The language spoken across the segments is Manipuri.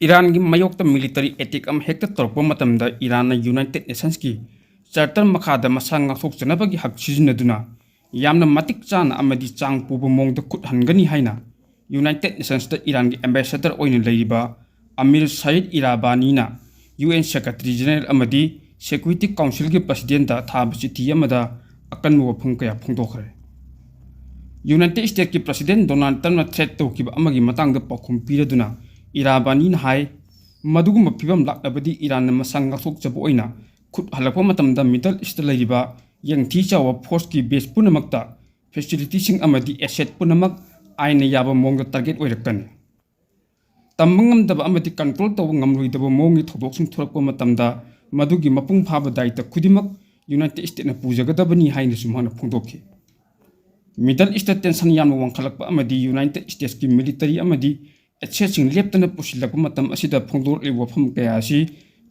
ईरान की मयोक्ता मिलिटरी एटेक हेक्ट तौरप ईरान यूनाइटेड नेशंस की चार्टर मखाद मसा गाथोचनबगी हक सिजनदुना यामना मतिक चाना अमदी चांग पुब मोंगद खुद हनगनी हाइना यूनाइटेड नेशंस ईरान की एम्बेसडर ओइन लेरिबा अमीर सईद इराबानीना यूएन सेक्रेटरी जनरल अमदी सिक्योरिटी काउंसिल की प्रेसिडेंट थाब चिठी अमदा अकन वफम कया फोंदोखरे यूनाइटेड स्टेट की प्रेसिडेंट डोनाल्ड ट्रम्प थ्रेट तौखिबा अमगी मतंग पाखुम पीरदुना इराबानी हाई मदुगुम फिवम लाक्नबदी ईरान मसा गाथोचब ओइना खुद हलपा मतमदा मिडल ईस्ट लेरिबा यंगथी चाव फोर्स की बेस पुनमक्ता फैसिलिटीसिंग अमदी एसेट पुनमक आइन याबा मोंग टारगेट ओइरकनी तमंगमदब अमदी कंट्रोल तव ngamloidaba मोंगी थोदोक्सिंग थोरकपा मतमदा मदुगी मपुंग फाबा दायित्व खुदिमक यूनाइटेड स्टेट न पूजगदबनी हाइना सुमहाना फोंदोखि मिडल ईस्ट टेंशन याम वांखलकपा अमदी यूनाइटेड स्टेट्स की मिलिटरी अमदी एसेसिंग लेप्तन पुसिलक मतम असिदा फोंदोरले वफम कया असि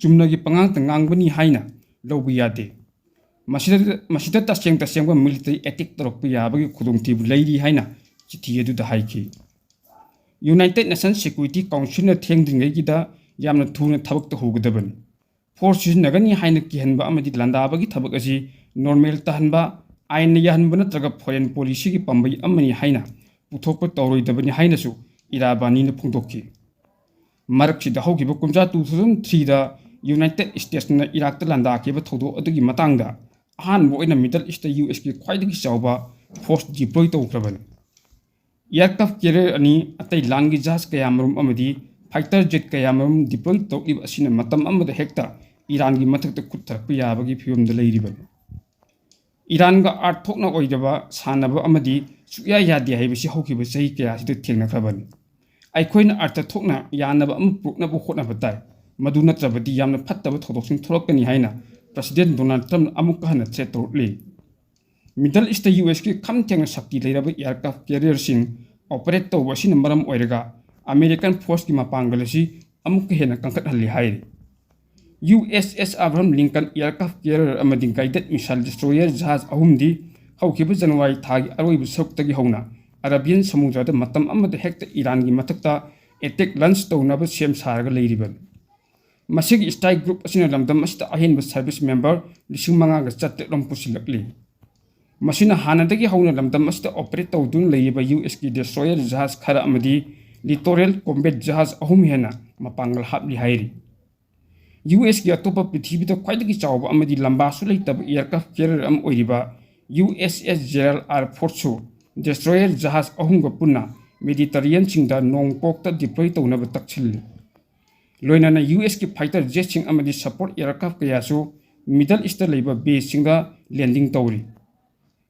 चुमनगी पंगांग तंगांगबनी हाइना लौब यादे मसिदा तसेंग मिलिटरी एटेक तौरप याबगी खुदोंथिबु लैरी हाइना चिठी अदुदा हाइखि यूनाइटेड नेशन सिक्योरिटी काउंसिल थेंद्रिंगैगिदा यामना थुना थबक होगदबनी फोर्स सिजनगनी हाइना किहनबा अमदी लंदाबगी थबक असि नॉर्मल तहनबा आइन याहनबा नत्रगा फॉरेन पॉलिसी की पंबई अमनी हाइना पुथोकप तौरोइदबनी हाइनासु इराबानी ने फोंदोखि मरक्सिदा हौगिबा कुमजा 2003 दा यूनाइटेड स्टेट्स न इराक लंदाखिबा थौदो अदुगी मतंगदा अहानबो ओइना मिडल ईस्ट यूएस की ख्वाइदगी चावबा फोर्स डिप्लॉय तौख्रबनी एयरक्राफ्ट कैरियर अनि अतै लांगी जहाज कयामरुम अमदी फाइटर जेट कयामरुम डिप्लॉय तौलिबा असिना मतम अमदा हेक्ता ईरान की मथक्ता खुथरप याबगी फिवमदा लैरिबनी ईरान का आर्ट थोकना ओइदबा सानबा अमदी सुया यादे हाइबसि हौखिबा सही कया सिद थेंगनख्रबनी अखोइन अर्थ थोकना यानबा पुकनब होटनब ताई मदु नत्रबदी यामना फत्तब थोदोक्सिंग थोरकनी हाइना प्रेसिडेंट डोनाल्ड ट्रम्प अमुक हन थ्रेट तौरले मिडल ईस्ट यूएस की खम थेंग शक्ति लेरब एयरक्राफ्ट कैरियर सिंग ऑपरेट तौबसिन मरम ओइरगा अमेरिकन फोर्स की मपांगलसी अमुक हेन कंखटहल्ली हाइरि USS Abraham Lincoln aircraft carrier अमदी गाइडेड मिसाइल डिस्ट्रॉयर जहाज अहुमदी हौखिबा जनवरी थागी अरोइब सरुक्तगी हौना अरबियन समुद्रद मतम अमद हेक्ट ईरान की मथक्ता एटेक लंच तौनब सेम सारगा लेरिबन मसिग स्ट्राइक ग्रुप असिना लमदम असिदा अहेनब सर्विस मेंबर 5,000 गा चट्टेलम पुसिलकली मसिना हानदगी हौना लमदम असिदा ऑपरेट तौदुन लेरिबा यूएस की डिस्ट्रॉयर जहाज खरा अमदी लिटोरल कॉम्बैट जहाज अहुम हेना मपांगल हापली हाइरि यूएस की अतोप पृथ्वीद ख्वाइदगी चावबा अमदी लंबासु लेतब एयरक्राफ्ट कैरियर अम ओइरिबा USS जेरल आर फोर्सु डिस्ट्रॉयर जहाज अहुमगा पुन्ना मेडिटरेनियन सिंगदा नोंगपोक्ता डिप्लॉय तौनब तक्सिल्ली लोइनाना यूएस की फाइटर जेट सिंग अमदी सपोर्ट एयरक्राफ्ट कयासु मिडल ईस्ट लेबा बेस सिंगा लैंडिंग तौरी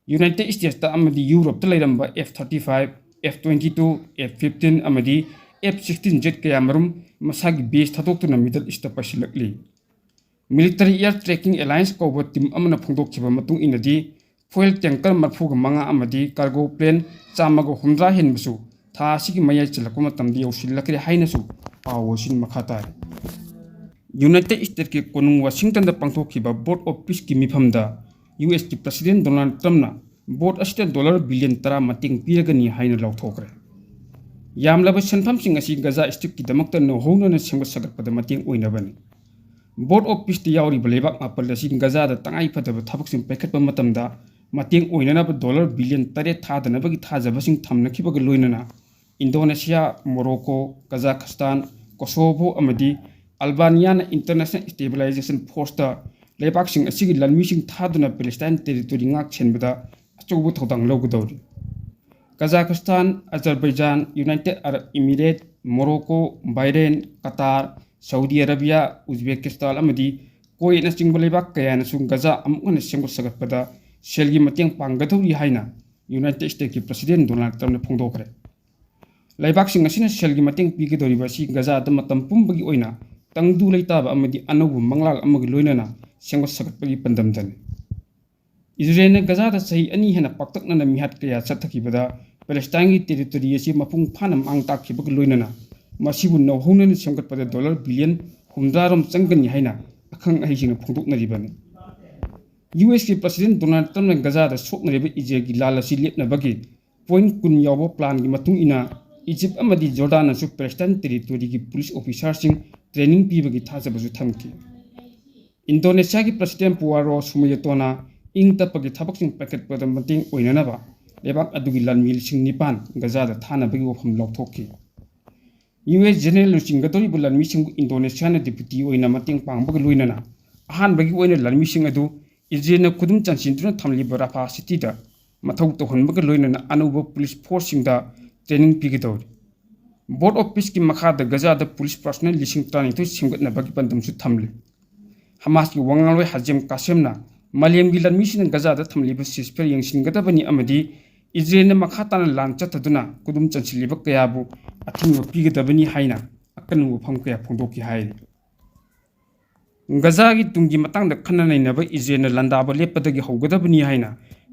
यूनाइटेड स्टेट्स अमदी यूरोप लेरंबा F-35 F-22 F-15 अमदी F-16 जेट कयामरुम मसागी बेस थादोक्तुना मिडल ईस्ट पसिलकली मिलिटरी एयर ट्रैकिंग एलायंस कौब टीम अमना फोंदोखिबा मतुंग इनदी फॉयल टैंकर 35 अमदी कार्गो प्लेन 150 हेनबसु था सिगी मयाई चलको मतमदी यौसिलकरे हाइनसु पावसिन मखातार यूनाइटेड स्टेट्स के कोनुंग वाशिंगटन दा पांथोखिबा बोर्ड ऑफ पीस की मिफमदा यूएस की प्रेसिडेंट डोनाल्ड ट्रम्पना बोर्ड असिदा $10 बिलियन मतिंग पीरगनी हाइना लौथोखरे यामलब सेनफमसिंग असि गजा स्ट्रिप की दमक्ता नोहौनना सेंगत सगतपदा मतिंग ओइनबनी बोर्ड ऑफ पीस ती यावरी बलेबाक मापल असि गजा दा तंगाई फदब थबकसिंग पैखतपा मतमदा मतिंग ओइननब $8 बिलियन थादनबगी थाजबसिंग थमनखिबगा लोइनना इंडोनेशिया मोरोको कजाखस्तान कोसोवो अमदी अल्बानिया इंटरनेशनल स्टेबलाइजेशन फोर्स दा लेबाकसिंग असिगी लन्मीसिंग थादुना पैलेस्टाइन टेरिटोरी ngak chenbada अचौबो थौदांग लौगदौरी Kazakhstan Azerbaijan United Arab Emirate Morocco Bahrain Qatar Saudi Arabia Uzbekistan अमदी कोइना चिंगबा लेबाक कयानसु गजा अमुकना सेंगत सगतपदा सेलगी मतेंग पांगदौरी हाइना यूनाइटेड स्टेट्स की प्रेसिडेंट डोनाल्ड ट्रम्प फोंदोखरे लेबाकसिंग असिना सेलगी मतेंग पीगदौरीबा सि गजा द मतम पुंबगी ओइना तंगदु लेताबा अमदी अनौबु मंगलाल अमगी लोइनना सेंगत सगतपगी पंदमदन इजराइल ने गजा द सही अनि हेना पक्तकना मिहात कया चथखिबदा पैलेस्टाइन की टेरिटोरी असि मपुंग फाना मांग ताखिबग लोइनना मसिबु नौहौनना सेंगतपदा $10 बिलियन 10 चंगनी हाइना अखंग अहिसिंग फोंदोकनरिबनी यूएस की प्रेसिडेंट डोनाल्ड ट्रम्प गजा द सोकनरिबा इजराइल की लाल असि लेपनबगी पॉइंट 10 यावबो प्लान की मतुंग इना इजिप्ट अमदी जोर्डानसु पैलेस्टाइन टेरिटोरी की पुलिस ऑफिसरसिंग ट्रेनिंग पीबगी थाजबसु थमकी इंडोनेशिया की प्रेसिडेंट पुआरो सुमयतोना इंग तपगी थबकसिंग पैकेटपद मतेंग ओइननबा लेबाक अदुगी लानमी लिसिंग निपान गजादा थानबगी वफम लौथोकी यूएस जनरल लुचिंगतोरी बुलानमीसिंग इंडोनेशिया ने डिप्यूटी ओइना मतेंग पांगबग लोइनना अहानबगी ओइना लानमीसिंग अदु इजरेलना खुदुम चांसिंदुना थमलिबा राफा सिटीदा मथौ तोहनबग लोइनना अनुभव पुलिस फोर्ससिंगदा ट्रेनिंग पीगदौरी बोर्ड ऑफ पीस की मखादा गजादा पुलिस पर्सनल लिसिंग ट्रानिथु सिमगतनबगी पंदमसु थमली हमास की वंगालोय हजेम कासेमना मलेमगी लानमीसिंग गजादा थमलिबा सिसफेर यंसिंगदबनी अमदी इजरेलना मखाताना लान चतदुना खुदुम चांसिलिबा कयाबु अथिंग पीगदबनी हाइना अकनु वफम कया फोंदोकी हाइरी गजा की तुंगी मतंग खन्ना नैनबा इजरेलना लंदाबा लेपदगी हौगदबनी हाइना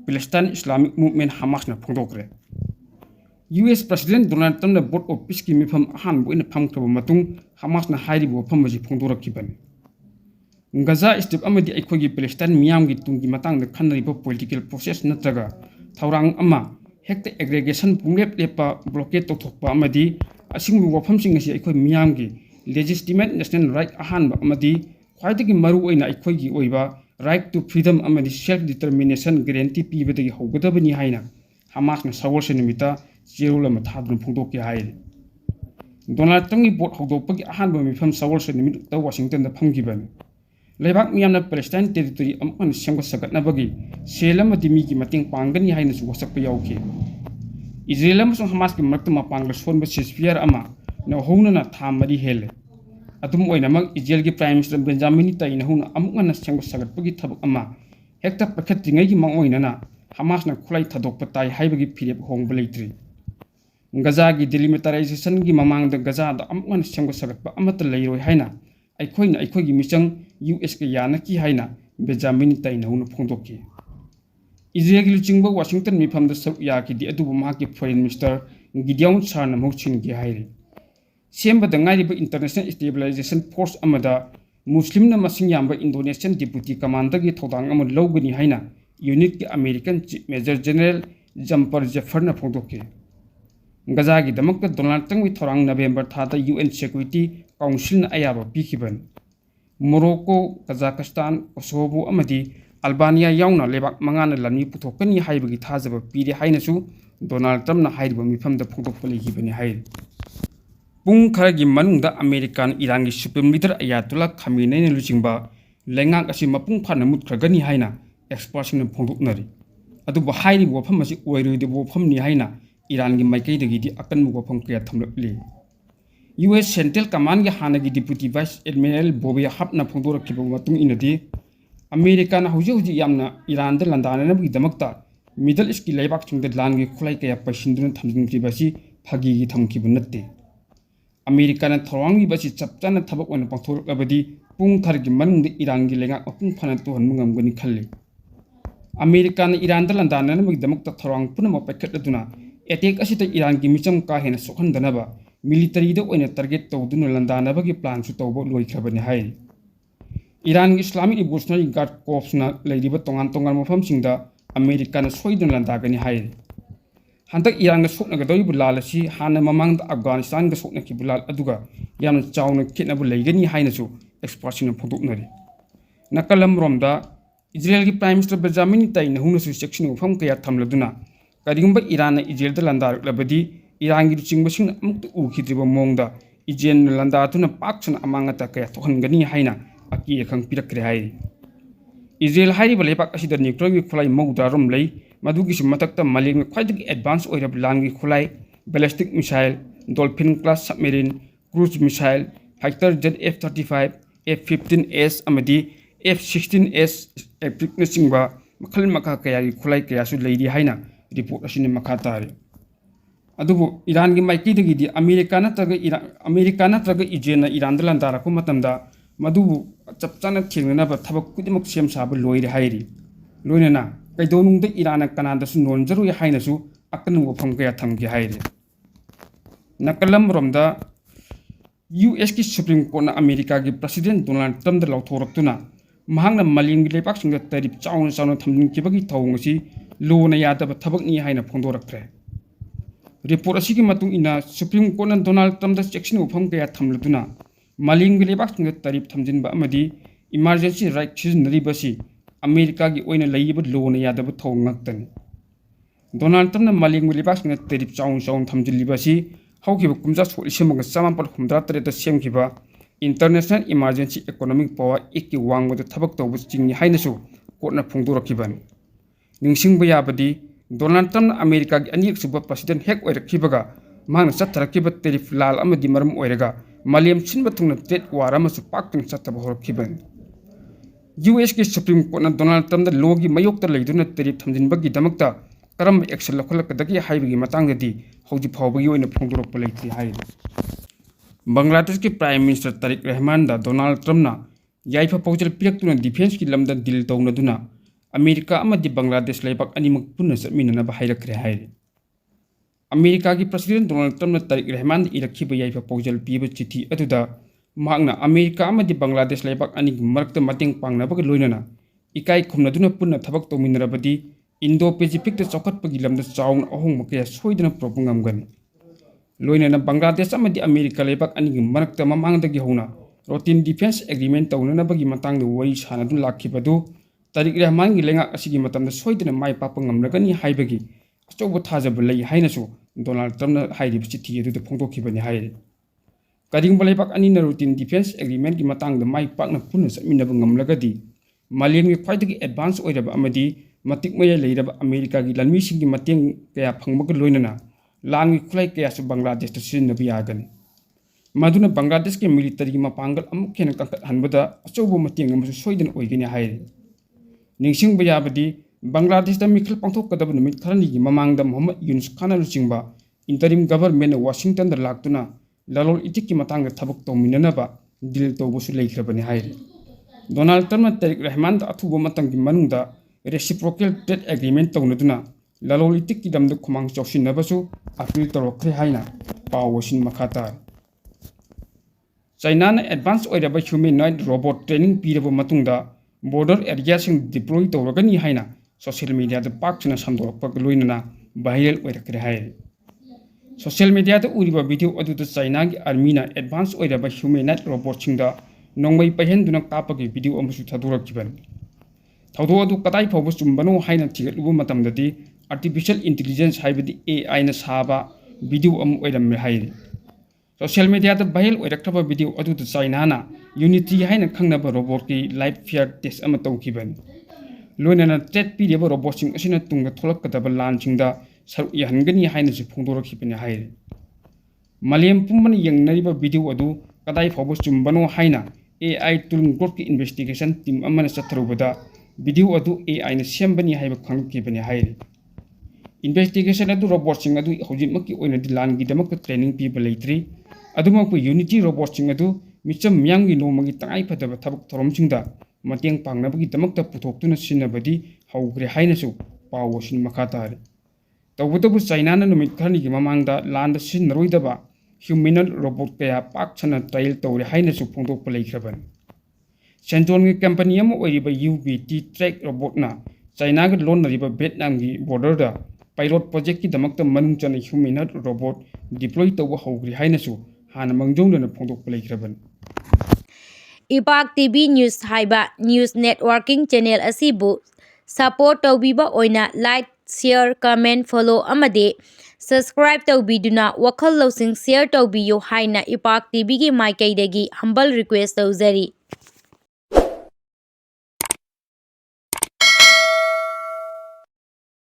पैलेस्टाइन इस्लामिक मूवमेंट हमासना फोंदोकरे US president Donald Trump board of peace की मिफम अहानबो इन फमख्रबा मतुंग हमासना हाइरिबो वफम अजि फोंदोरखिबनी गजा स्टेप अमदी अखोगी पैलेस्टाइन मियामगी तुंगी मतंग खन्नरिबा पॉलिटिकल प्रोसेस नत्रगा थौरांग अमा हेक्ट एग्रीगेशन पुंगलेप लेपा ब्लॉकेट तौथोकपा अमदी असिंगबो वफमसिंग असि अखोई मियामगी लेजिस्टिमेट नेशनल राइट अहानबा अमदी ख्वाइदगी मरु ओइना अखोगी ओइबा राइट टू फ्रीडम अमदी सेल्फ डिटरमिनेशन गारंटी पीबदगी हौगदबनी हाइना हमासना सवोरसे निमिता चेरोल अमा थादुना फोंदोकी हाइरि डोनाल्ड ट्रम्पकी बोर्ड हौदोकपगी अहानबा मिफम सवोरसे निमिता वाशिंगटन फमगिबनी लेबाक मियामना पैलेस्टाइन टेरिटोरी अमकन सेमगत सगतनबगी सेल अमदी मीगी मतेंग पांगनी हाइनसु वसकपा याउखि इजराइल अमसुंग हमास की मरक्ता मपांगला सोनबा सिसफियर अमा नहौनना था मरी हेले अदुम ओइनमक इजराइल की प्राइम मिनिस्टर बेंजामिन नेतन्याहुना अमुकन सेमगत सगतपगी थबक अमा हेक्ता पखत्रिंगैगी मंगओइनना हमासना खुलाई थदोकपा ताई हाइबगी फिरेप होंगबा लेत्रि गजा की डिलिमिटराइजेशन की ममांग गजादा अमुकन सेमगत सगतपा अमत लेरोय हाइना अखोइना अखोइगी मिचंग यूएस के यानकी हाइना बेंजामिन नेतन्याहुना फोंदोकी इजराइल लुचिंगबा वाशिंगटन मिफमदा सरुक याखिदि अदुबु माकी फॉरेन मिनिस्टर गिडियन सारना मौचिनगी हाइरि सेमबदा गाइरिबा इंटरनेशनल स्टेबलाइजेशन फोर्स अमदा मुस्लिमना मसिंग यामबा इंडोनेशियन डिप्यूटी कमांडर की थौदांग अमा लौगनी हाइना यूनिट की American chief major general Jasper जेफरना फोंदोकी गजा की दमक डोनाल्ड ट्रम्प की थौरांग नवेंबर थादा यूएन सिक्योरिटी काउंसिल अयाबा पीखिबन मोरोक्को कजाकिस्तान कोसोवो अमदी अल्बानिया याउना लेबाक मंगाना लानी पुथोकनी हाइबगी थाजबा पीरे हाइनसु डोनाल्ड ट्रम्पना हाइरिबा मिफमदा फोंदोकपा लेखिबनी हाइरि पुंग खरगी मनुंगदा अमेरिकान ईरान की सुप्रीम लीडर अयातुल्ला खमीनेनी लुचिंगबा लेंगाक असि मपुंग फाना मुत्खरगनी हाइना एक्सपर्ट्सना फोंदोकनरी अदुबा हाइरिबा वफम असि ओइरोइदबो वफमनी हाइना ईरान की माइकैदगिदी अकनबो वफम कया थमलकली यूएस सेंट्रल कमांड की हाना की डिप्यूटी वाइस एडमिरल बॉबी हबना फोंदोरखिबा मतुंग इनदी अमेरिकाना हौजी यामना ईरान लंदाननबगी दमकता मिडल ईस्ट की लेबाकसिंगदा लान की खुलाई कया पैसिंदुना थमजिंख्रिबासि फागीगी थमखिबा नत्ते अमेरिकाना थौरांगिबासि चपचाना थबक ओइना पांथोरकबदी पुंग खरगी मनुंगदा ईरान की लेंगाक मपुंग फाना तोहनबा ngamgani खल्ले अमेरिकाना ईरान लंदाननबगी दमकता थौरांग पुनमक पैखटलदुना एटेक असिदा ईरान की मिचम का हेना सोखनदनबा मिलिटरीदा ओइना टारगेट तौदुना लंदानबगी प्लानसु तौबा लोइख्रबनी हाइरि ईरान की इस्लामिक रिवोल्यूशनरी गार्ड कोर्प्सना लेरिबा तोंगान तोंगान मफमसिंगदा अमेरिकाना सोइदुना लंदागनी हाइरि हंतक ईरान सोकनगदौरिबा लाल असि हाना ममांगदा अफगानिस्तान सोकनखिबा लाल अदुगा यामना चावना खेतनबा लेगनी हाइनसु एक्सपर्ट्सना फोंदोकनरि नकलमरोमदा इजराइल की प्राइम मिनिस्टर बेंजामिन नेतन्याहुनासु सेक्शन वफम कया थमलदुना करिगुंबा ईरान इजराइलदा लंदारकलबदी ईरान की लुचिंगबसिंग अमुक्ता उखिद्रिबा मोंगदा इजराइल लंदातुना पाकसना अमांगता कया थोहनगनी हाइना अकी अखंग पिरक्रे हाइरि इजराइल हाइरिबा लेबाक असिदा न्यूक्लियर की खुलाई मौदारोम लई मधुगिसु मथक्ता मलेंग ख्वाइदगी एडवांस ओइरब लांगी खुलाई ballistic missile dolphin class submarine cruise missile fighter jet F-35 F-15S अमदी F-16S एप्रिकनसिंगबा मखल मखा कयागी खुलाई कयासु लेरी हाइना रिपोर्ट असिने मखा तारे अदुबु ईरान की माइकीदगिदी अमेरिका नत्रगा इजराइलना ईरानदा लंदारकपा मतमदा मधुबु चपचाना थेंगनबा थबक खुदिमक सेम साबा लोइरे हाइरि लोइनना कैदोनुंगदा ईरान कनादसु नोनजरुय हाइनसु अकन वफम कया थमगे हाइरि नकलमरोमदा यूएस की सुप्रीम कोर्ट अमेरिका की प्रेसिडेंट डोनाल्ड ट्रम्प लौथोरक्तुना महांगना मलेमगी लेबाकसिंगदा तरिफ चाउना चाउना थमजिंखिबगी थौंग असि लोना यादबा थबकनी हाइना फोंदोरक्त्रे Report asigi matung ina Supreme Court na Donald Trump da section ufam kaya thamladuna maling bilebak sing tarif thamjinba amadi emergency right siznari basi America gi oina laiba law na yadaba thongngaktan Donald Trump na maling bilebak sing tarif chaung thamjiliba si haukiba kumja solisemaga samampal humdra tareta semkiba International Emergency Economic Power Act ki wangwada thabak tawba chingni hainasu court na phongdorakiban ningsingba yabadi Donald Trump na America gi anik suba president hek oirakibaga mahna chatharakiba tarif lal amadi maram oiraga Maliam sinba thungna trade war amasu paktang chattaba horkiban US ki Supreme Court na Donald Trump da law gi mayokta leiduna tarif thamjinbagi damakta karam action lakholakadagi haibagi matangdadi hauji phawbagi oina phongdorakpa leitri hai Bangladesh ki Prime Minister Tariq Rahman da Donald Trump na yaifa pawjal piyaktuna defense ki lamda deal tawna duna America amadi Bangladesh laibak animak punna satminanaba hairakre hai America ki President Donald Trump na Tariq Rahman da irakhiba yaifa pawjal piba chithi aduda mahakna America amadi Bangladesh laibak anig marakta mateng pangnabaga loinana ikai khumnaduna punna thabak tawminarabadi Indo-Pacific da chawkhatpagi lamda chawna ahongma kaya soidana purakpa ngamgani loinana Bangladesh amadi America laibak anig marakta mamangdagi hona routine defense agreement tawnanabagi matangda wari sanadun lakhibadu Tariq Rahman gi lengak asigi matamda soidana mai papa ngamlagani haibagi achauba thajaba lei hainasu Donald Trump na hairiba chithi aduda phongdokhibani hairi Karingba laibak ani na routine defense agreement gi matangda mai pakna punna satminaba ngamlagadi Malayam gi khwaidagi advance oiraba amadi matik maya leiraba America gi lanmi singi mateng kaya phangbaga loinana langi khulai kaya su Bangladesh ta sinnaba yagani maduna Bangladesh ki military gi mapangal amuk khena kangkat hanbada achauba mateng amasu soidana oigani hairi ningsingba yabadi Bangladesh da mikhil pangthokadaba numit kharani gi mamangda Muhammad Yunus Khan luchingba interim government na Washington da laktuna lalol itik ki matangda thabak tawminanaba deal tawbusu leikrabani hairi Donald Trump na Tariq Rahman da athuba matanggi manungda reciprocal trade agreement tawnaduna lalol itik ki damda khumang chawsinnabasu appeal tawrokre haina pawasin makhatar China na advance oiraba humanoid robot training piraba matungda border area sing deploy tawragani haina social media da paksana samdorpa loinana viral oirakre hairi social media da uriba video aduda China gi army na advance oiraba humanoid robot singda nongmai pahenduna kapagi video amusu thadorakiban thawdo adu kadai phawba chumbano haina thigatluba matamdadi artificial intelligence haibadi AI na saba video am oiramme hairi social media da viral oirakraba video aduda China na Unity haina khangnaba robot ki live fire test ama tawkiban loinana trade pideba robot sing asina tunga tholakadaba lan singda saru yahangani haina su phongdorakhibani hairi Malayam pumbana yangnariba video adu kadai phawba chumbano haina AI tool group ki investigation team amana chatharubada video adu AI na sembani haiba khangkibani hairi investigation adu robot sing adu hojimaki oina dilan gi damak training piba leitri aduma ku Unity robot sing adu micham myanggi nomagi tangai phadaba thabak thorom singda mateng pangnabagi damakta puthoktuna sinnabadi haugre hainasu pawasin makhatari tawbutabu China na numit kharni gi mamangda landa sinnaroidaba humanoid robot kaya pakchana trial tawre hainasu phongdokpa leikhraban Centron gi company am oiriba UBT track robot na China ga lonariba Vietnam gi border da pilot project ki damakta manungchana humanoid robot deploy tawba haugre hainasu hana mangjongdana phongdokpa leikhraban Ipak TV News haiba news networking channel asibu support tawbiba oina like share comment follow amade subscribe tawbiduna wakhal losing share tawbiyo haina Ipak TV gi maikaidagi humble request tawjari